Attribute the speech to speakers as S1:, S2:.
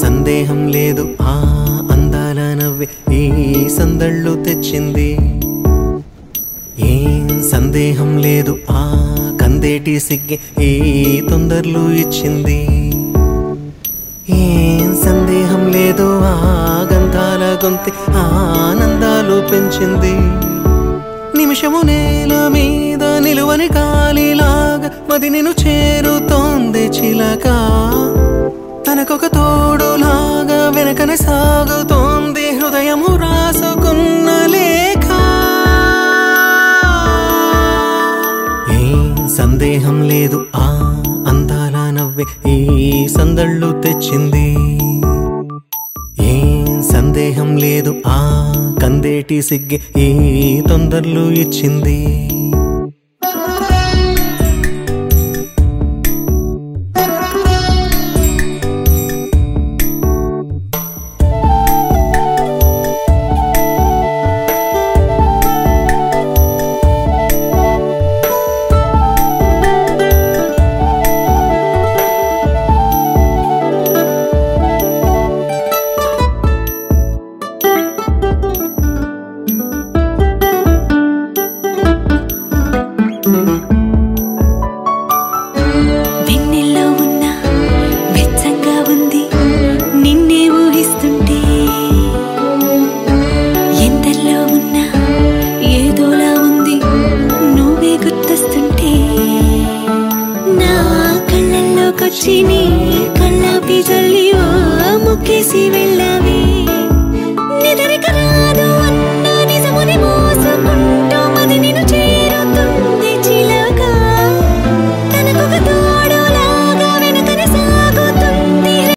S1: సందేహం లేదు ఆ అందాల నవ్వే ఈ సందళ్ళు తెచ్చింది ఏం సందేహం లేదు ఆ కందేటి సిగ్గే ఈ తొందరలు ఇచ్చింది ఏం సందేహం లేదు ఆ గంధాల గొంతి ఆనందాలు పెంచింది నిమిషము నేల మీద నిలువని గాలిలాగా మది నిన్ను చేరుతోంది చిలక తనకొక తోడులాగా వెనకనే సాగుతోంది హృదయము రాసుకున్న లేఖ ఏం సందేహం లేదు ఆ అందాల నవ్వే ఈ సందళ్ళు తెచ్చింది ఏం సందేహం లేదు ఆ కందేటి సిగ్గే ఈ తొందరలు ఇచ్చింది
S2: వెన్నెల్లో ఉన్న వెచ్చంగా ఉంది నిన్నే ఊహిస్తుంటే ఎందల్లో ఉన్న ఏదోలా ఉంది నువ్వే గుర్తొస్తుంటే నా కళ్ళల్లోకొచ్చి నీ కళ్ళాపి జల్లి ఓ ముక్కేసి వెళ్ళి